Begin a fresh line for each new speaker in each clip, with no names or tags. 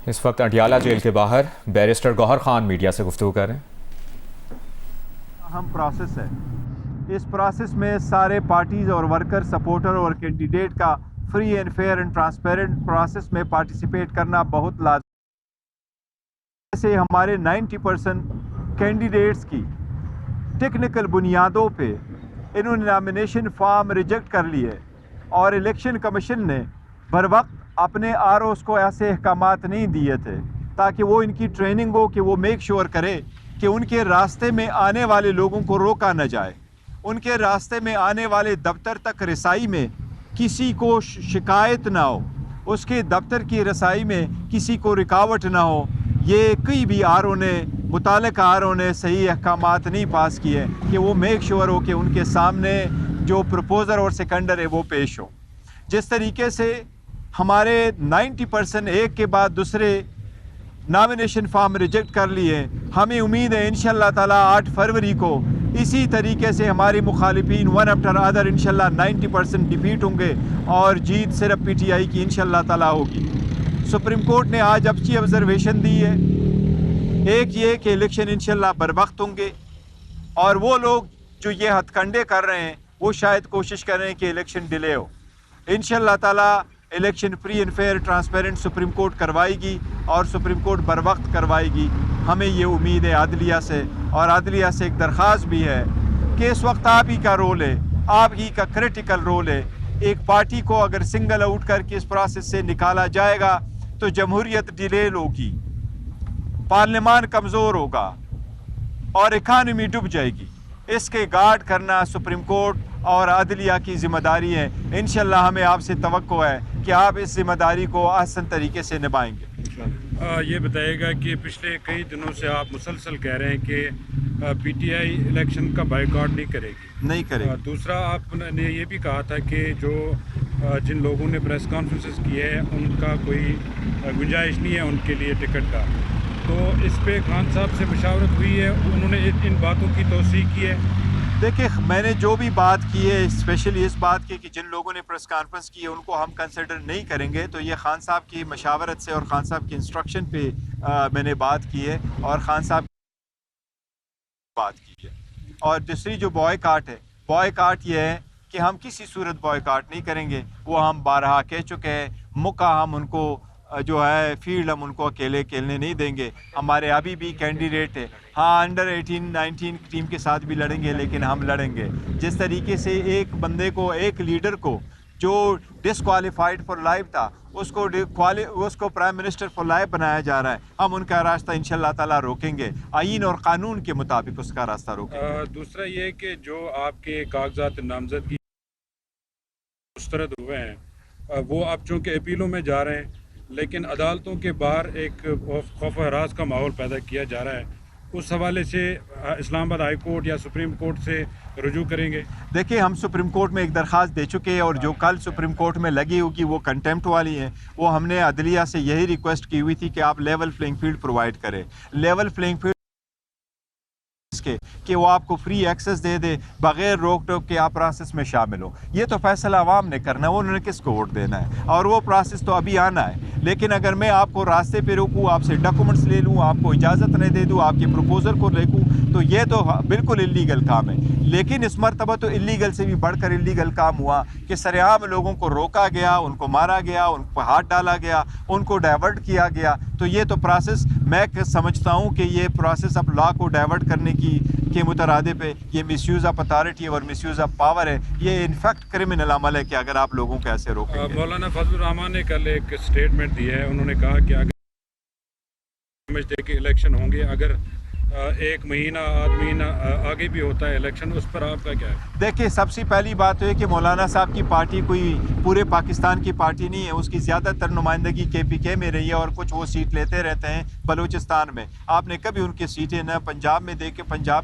اس وقت اٹیالہ جیل کے باہر بیرسٹر گوہر خان میڈیا سے گفتگو کر رہے ہیں۔
اہم پروسیس ہے، اس پروسیس میں سارے پارٹیز اور ورکر سپورٹر اور کینڈیڈیٹ کا free and fair and transparent process میں پارٹیسپیٹ کرنا بہت لازمی ہے۔ جیسے ہمارے 90% کینڈیڈیٹس کی ٹیکنیکل بنیادوں پہ انہوں نے نامینیشن فارم ریجیکٹ کر لیے اور الیکشن کمیشن نے بروقت اپنے آر اوز کو ایسے احکامات نہیں دیے تھے تاکہ وہ ان کی ٹریننگ ہو کہ وہ میک شور کرے کہ ان کے راستے میں آنے والے لوگوں کو روکا نہ جائے، ان کے راستے میں آنے والے دفتر تک رسائی میں کسی کو شکایت نہ ہو، اس کے دفتر کی رسائی میں کسی کو رکاوٹ نہ ہو۔ یہ کئی بھی متعلقہ آر او نے صحیح احکامات نہیں پاس کیے کہ وہ میک شور ہو کہ ان کے سامنے جو پروپوزر اور سیکنڈر ہے وہ پیش ہو۔ جس طریقے سے ہمارے 90% ایک کے بعد دوسرے نامینیشن فارم ریجیکٹ کر لیے، ہمیں امید ہے انشاءاللہ تعالیٰ 8 فروری کو اسی طریقے سے ہماری مخالفین ون آفٹر ادر انشاءاللہ 90% ڈیفیٹ ہوں گے اور جیت صرف پی ٹی آئی کی انشاءاللہ تعالیٰ ہوگی۔ سپریم کورٹ نے آج اچھی آبزرویشن دی ہے، ایک یہ کہ الیکشن انشاءاللہ بروقت ہوں گے، اور وہ لوگ جو یہ ہتھ کنڈے کر رہے ہیں وہ شاید کوشش کر رہے ہیں کہ الیکشن ڈیلے ہو۔ انشاءاللہ تعالیٰ election free and fair transparent supreme court کروائے گی اور سپریم کورٹ بروقت کروائے گی، ہمیں یہ امید ہے عدلیہ سے۔ اور عدلیہ سے ایک درخواست بھی ہے کہ اس وقت آپ ہی کا رول ہے، آپ ہی کا کریٹیکل رول ہے۔ ایک پارٹی کو اگر سنگل آؤٹ کر کے اس پروسیس سے نکالا جائے گا تو جمہوریت ڈیلیل ہوگی، پارلیمان کمزور ہوگا اور اکانومی ڈوب جائے گی۔ اس کے گارڈ کرنا سپریم کورٹ اور عدلیہ کی ذمہ داری ہے۔ انشاءاللہ ہمیں آپ سے توقع ہے کہ آپ اس ذمہ داری کو احسن طریقے سے نبھائیں گے۔
یہ بتائیے گا کہ پچھلے کئی دنوں سے آپ مسلسل کہہ رہے ہیں کہ پی ٹی آئی الیکشن کا بائیکاٹ نہیں کرے گی۔
نہیں کرے گی۔
دوسرا آپ نے یہ بھی کہا تھا کہ جن لوگوں نے پریس کانفرنسز کی ہے ان کا کوئی گنجائش نہیں ہے ان کے لیے ٹکٹ کا، تو اس پہ خان صاحب سے مشاورت ہوئی ہے، انہوں نے ان باتوں کی توثیق کی ہے؟
دیکھیں، میں نے جو بھی بات کی ہے اسپیشلی اس بات کی کہ جن لوگوں نے پریس کانفرنس کی ہے ان کو ہم کنسیڈر نہیں کریں گے، تو یہ خان صاحب کی مشاورت سے اور خان صاحب کی انسٹرکشن پہ میں نے بات کی ہے اور خان صاحب بات کی ہے۔ اور دوسری جو بوائے کاٹ یہ ہے کہ ہم کسی صورت بوائے کاٹ نہیں کریں گے، وہ ہم بارہا کہہ چکے ہیں۔ موقع ہم ان کو جو ہے فیلڈ ہم ان کو اکیلے کھیلنے نہیں دیں گے۔ ہمارے ابھی بھی کینڈیڈیٹ ہے، ہاں انڈر 18-19 ٹیم کے ساتھ بھی لڑیں گے، لیکن ہم لڑیں گے۔ جس طریقے سے ایک بندے کو، ایک لیڈر کو جو ڈسکوالیفائڈ فار لائف تھا اس کو پرائم منسٹر فار لائف بنایا جا رہا ہے، ہم ان کا راستہ انشاءاللہ تعالیٰ روکیں گے، آئین اور قانون کے مطابق اس کا راستہ روکیں گے۔
دوسرا یہ کہ جو آپ کے کاغذات نامزدگی مسترد ہوئے ہیں وہ اب چونکہ اپیلوں میں جا رہے ہیں، لیکن عدالتوں کے باہر ایک خوف و ہراس کا ماحول پیدا کیا جا رہا ہے، اس حوالے سے اسلام آباد ہائی کورٹ یا سپریم کورٹ سے رجوع کریں گے؟
دیکھیں، ہم سپریم کورٹ میں ایک درخواست دے چکے ہیں اور جو کل سپریم کورٹ میں لگی ہوگی وہ کنٹیمپٹ والی ہے۔ وہ ہم نے عدلیہ سے یہی ریکویسٹ کی ہوئی تھی کہ آپ لیول پلینگ فیلڈ پرووائڈ کریں، لیول پلینگ فیلڈ کہ وہ آپ کو فری ایکسس دے دے بغیر روک ٹوک کے آپ پروسیس میں شامل ہو۔ یہ تو فیصلہ عوام نے کرنا ہے، انہوں نے کس کو ووٹ دینا ہے، اور وہ پروسیس تو ابھی آنا ہے۔ لیکن اگر میں آپ کو راستے پہ روکوں، آپ سے ڈاکومنٹس لے لوں، آپ کو اجازت نہیں دے دوں، آپ کے پروپوزل کو روکوں، تو یہ تو بالکل اللیگل کام ہے۔ لیکن اس مرتبہ تو اللیگل سے بھی بڑھ کر اللیگل کام ہوا کہ سرعام لوگوں کو روکا گیا، ان کو مارا گیا، ان کو ہاتھ ڈالا گیا، ان کو ڈائیورٹ کیا گیا۔ تو یہ تو پروسیس میں سمجھتا ہوں کہ یہ پروسیس اب لا کو ڈائیورٹ کرنے کے مترادف ہے، یہ مس یوز آف اتھارٹی اور مس یوز آف پاور ہے، یہ انفیکٹ کرمنل عمل ہے کہ اگر آپ لوگوں کو ایسے روکیں گے۔
مولانا فضل الرحمان نے کل ایک اسٹیٹمنٹ دی ہے، انہوں نے کہا کہ اگر سمجھتے کہ الیکشن ہوں گے، اگر ایک مہینہ آدھ مہینہ آگے بھی ہوتا ہے الیکشن، اس پر آپ کا کیا ہے؟
دیکھیں، سب سے پہلی بات ہے کہ مولانا صاحب کی پارٹی کوئی پورے پاکستان کی پارٹی نہیں ہے، اس کی زیادہ تر نمائندگی KPK میں رہی ہے اور کچھ وہ سیٹ لیتے رہتے ہیں بلوچستان میں۔ آپ نے کبھی ان کی سیٹیں نہ پنجاب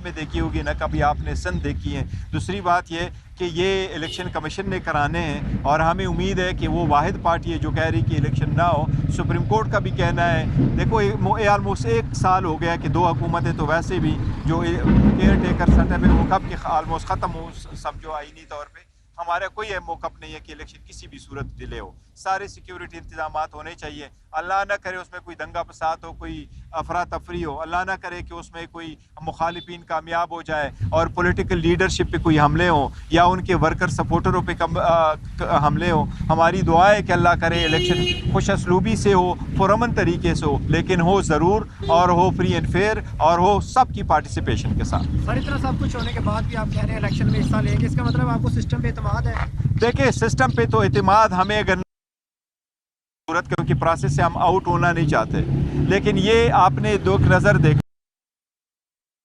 میں دیکھی ہوگی، نہ کبھی آپ نے سندھ دیکھی ہیں۔ دوسری بات یہ کہ یہ الیکشن کمیشن نے کرانے ہیں اور ہمیں امید ہے کہ وہ واحد پارٹی ہے جو کہہ رہی کہ الیکشن نہ ہو۔ سپریم کورٹ کا بھی کہنا ہے، دیکھو آلموسٹ 1 سال ہو گیا کہ 2 حکومتیں تو ویسے بھی جو کیئر ٹیکر سیٹ اپ ہے وہ کب کہ آلموسٹ ختم ہو، سمجھو آئینی طور پہ۔ ہمارا کوئی موقف نہیں ہے کہ الیکشن کسی بھی صورت ڈیلے ہو. سارے سیکیورٹی انتظامات ہونے چاہیے. اللہ نہ کرے اس میں کوئی دنگا فساد ہو, کوئی افراتفری ہو. اللہ نہ کرے کہ اس میں کوئی مخالفین کامیاب ہو جائے اور پولیٹیکل لیڈرشپ پہ کوئی حملے ہوں یا ان کے ورکر سپورٹروں پہ حملے ہوں. ہماری دعا ہے کہ اللہ کرے الیکشن خوش اسلوبی سے ہو, پرامن طریقے سے ہو, لیکن ہو ضرور اور ہو فری اینڈ فیئر اور ہو سب کی پارٹیسپیشن کے ساتھ.
سر اتنا سب کچھ ہونے کے بعد بھی آپ کہہ رہے ہیں الیکشن میں حصہ لیں گے, اس کا مطلب آپ کو سسٹم پہ اعتماد ہے؟
دیکھیں سسٹم پہ تو اعتماد ہمیں اگر ضرورت, کیونکہ پروسیس سے ہم آؤٹ ہونا نہیں چاہتے, لیکن یہ آپ نے دو نظر دیکھا,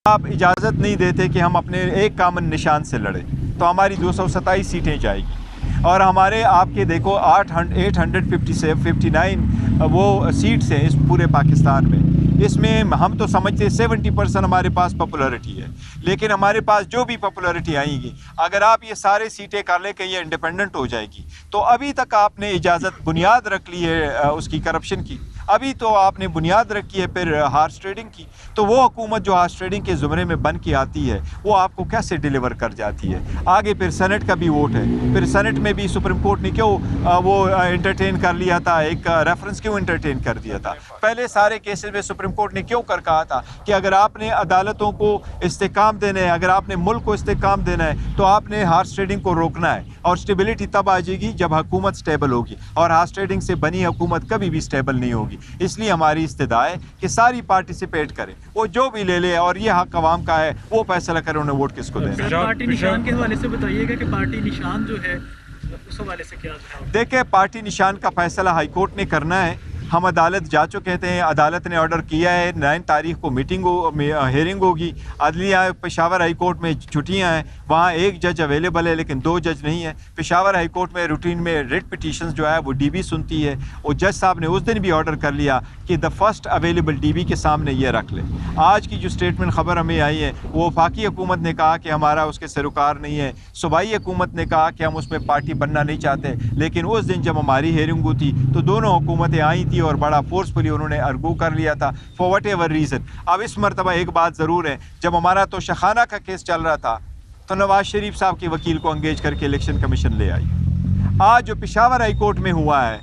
آپ اجازت نہیں دیتے کہ ہم اپنے ایک کامن نشان سے لڑیں تو ہماری 227 سیٹیں جائے گی اور ہمارے آپ کے دیکھو 859 وہ سیٹس ہیں اس پورے پاکستان میں. اس میں ہم تو سمجھتے 70% ہمارے پاس پاپولرٹی ہے, لیکن ہمارے پاس جو بھی پاپولرٹی آئیں گی اگر آپ یہ سارے سیٹیں کر لیں کہ یہ انڈیپینڈنٹ ہو جائے گی, تو ابھی تک آپ نے اجازت بنیاد رکھ لی ہے اس کی کرپشن کی, ابھی تو آپ نے بنیاد رکھی ہے پھر ہارس ٹریڈنگ کی. تو وہ حکومت جو ہارس ٹریڈنگ کے زمرے میں بن کے آتی ہے وہ آپ کو کیسے ڈیلیور کر جاتی ہے؟ آگے پھر سینٹ کا بھی ووٹ ہے, پھر سینٹ میں بھی سپریم کورٹ نے کیوں وہ انٹرٹین کر لیا تھا, ایک ریفرنس کیوں انٹرٹین کر دیا تھا؟ پہلے سارے کیسز میں سپریم کورٹ نے کیوں کہا تھا کہ اگر آپ نے عدالتوں کو استحکام دینا ہے, اگر آپ نے ملک کو استحکام دینا ہے تو آپ نے ہارس ٹریڈنگ کو روکنا ہے, اور اسٹیبلٹی تب آ جائے گی جب حکومت اسٹیبل ہوگی, اور ہارس ٹریڈنگ سے بنی حکومت کبھی بھی اسٹیبل نہیں ہوگی. اس لیے ہماری استدعا ہے کہ ساری پارٹیسپیٹ کریں, وہ جو بھی لے لے اور یہ حق عوام کا ہے وہ فیصلہ کریں انہیں ووٹ کس کو دینا.
پارٹی نشان کے حوالے سے بتائیے گا کہ پارٹی نشان جو ہے اس حوالے سے کیا ہے؟
دیکھیں پارٹی نشان کا فیصلہ ہائی کورٹ نے کرنا ہے. ہم عدالت جا چکے ہیں, عدالت نے آرڈر کیا ہے 9 تاریخ کو ہیئرنگ ہوگی. عدلیہ پشاور ہائی کورٹ میں چھٹیاں ہیں, وہاں ایک جج اویلیبل ہے لیکن 2 جج نہیں ہیں. پشاور ہائی کورٹ میں روٹین میں ریٹ پٹیشنز جو ہے وہ ڈی بی سنتی ہے. وہ جج صاحب نے اس دن بھی آرڈر کر لیا کہ the first available D B کے سامنے یہ رکھ لیں. آج کی جو اسٹیٹمنٹ خبر ہمیں آئی ہے وہ وفاقی حکومت نے کہا کہ ہمارا اس کے سروکار نہیں ہے, صوبائی حکومت نے کہا کہ ہم اس میں پارٹی بننا نہیں چاہتے, لیکن اس دن جب ہماری ہیئرنگ ہوئی تھی تو دونوں حکومتیں آئی تھیں اور بڑا فورسفلی انہوں نے ارگو کر لیا تھا فار وٹ ایور ریزن. اب اس مرتبہ ایک بات ضرور ہے, جب ہمارا تو شخانہ کا کیس چل رہا تھا تو نواز شریف صاحب کے وکیل کو انگیج کر کے الیکشن کمیشن لے آئی. آج جو پشاور ہائی کورٹ میں ہوا ہے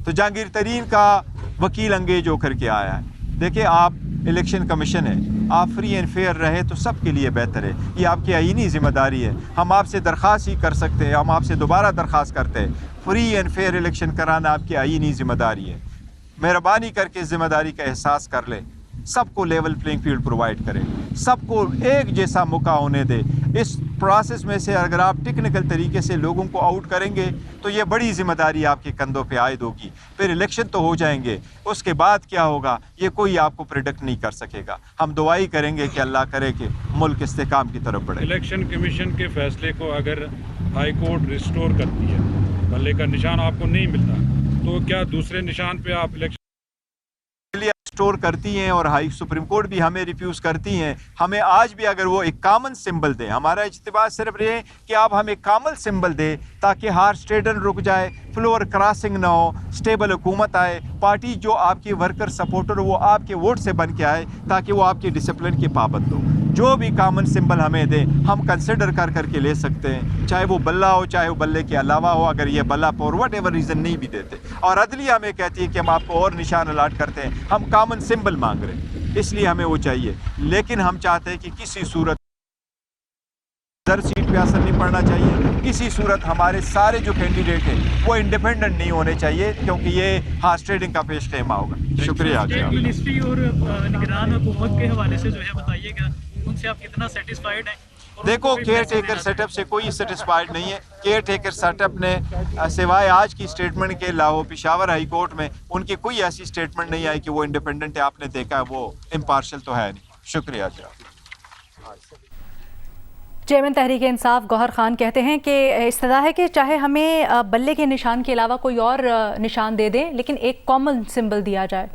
تو جہانگیر ترین کا وکیل انگیج ہو کر کے آیا ہے. دیکھیں آپ الیکشن کمیشن ہے, آپ فری اینڈ فیئر رہے تو سب کے لیے بہتر ہے, یہ آپ کی آئینی ذمہ داری ہے. ہم آپ سے درخواست ہی کر سکتے ہیں, ہم آپ سے دوبارہ درخواست کرتے ہیں, فری اینڈ فیئر الیکشن کرانا آپ کی آئینی ذمہ داری ہے. مہربانی کر کے ذمہ داری کا احساس کر لیں, سب کو لیول پلینگ فیلڈ پرووائڈ کریں, سب کو ایک جیسا موقع ہونے دے. اس پروسیس میں سے اگر آپ ٹیکنیکل طریقے سے لوگوں کو آؤٹ کریں گے تو یہ بڑی ذمہ داری آپ کے کندھوں پہ عائد ہوگی. پھر الیکشن تو ہو جائیں گے, اس کے بعد کیا ہوگا یہ کوئی آپ کو پریڈکٹ نہیں کر سکے گا. ہم دعائی کریں گے کہ اللہ کرے کہ ملک استحکام کی طرف بڑھے.
الیکشن کمیشن کے فیصلے کو اگر ہائی کورٹ ریسٹور کرتی ہے, بلے کا نشان آپ کو نہیں ملتا, تو کیا دوسرے نشان پہ آپ الیکشن
اسٹور کرتی ہیں اور ہائی سپریم کورٹ بھی ہمیں ریفیوز کرتی ہیں؟ ہمیں آج بھی اگر وہ ایک کامن سمبل دیں, ہمارا اجتماع صرف یہ کہ آپ ہمیں کامن سمبل دیں تاکہ ہارس ٹریڈن رک جائے, فلور کراسنگ نہ ہو, اسٹیبل حکومت آئے, پارٹی جو آپ کی ورکر سپورٹر وہ آپ کے ووٹ سے بن کے آئے تاکہ وہ آپ کے ڈسپلن کے پابند ہو. جو بھی کامن سمبل ہمیں دیں ہم کنسیڈر کر کے لے سکتے ہیں, چاہے وہ بلہ ہو چاہے وہ بلے کے علاوہ ہو. اگر یہ بلہ فور وٹ ایور ریزن نہیں بھی دیتے اور عدلیہ ہمیں کہتی ہے کہ ہم آپ کو اور نشان الاٹ کرتے ہیں, ہم کامن سمبل مانگ رہے ہیں اس لیے ہمیں وہ چاہیے. لیکن ہم چاہتے ہیں کہ کسی صورت در سیٹ پہ اثر نہیں پڑنا چاہیے, کسی صورت ہمارے سارے جو کینڈیڈیٹ ہیں وہ انڈیپینڈنٹ نہیں ہونے چاہیے, کیونکہ یہ ہارس ٹریڈنگ کا پیش خیمہ ہوگا. شکریہ.
منسٹری اور نگران حکومت کے حوالے سے جو ہے بتائیے گا, ان سے آپ کتنا سیٹسفائیڈ ہیں؟
دیکھو کیئر ٹیکر سیٹ اپ سے کوئی سیٹسفائیڈ نہیں ہے. کیئر ٹیکر سیٹ اپ نے سوائے آج کی اسٹیٹمنٹ کے لاہور پشاور ہائی کورٹ میں ان کی کوئی ایسی اسٹیٹمنٹ نہیں آئی کہ وہ انڈیپینڈنٹ ہے. آپ نے دیکھا ہے وہ امپارشل تو ہے نہیں. شکریہ.
چیئرمین تحریک انصاف گوہر خان کہتے ہیں کہ استدعا ہے کہ چاہے ہمیں بلے کے نشان کے علاوہ کوئی اور نشان دے دیں لیکن ایک کامن سمبل دیا جائے.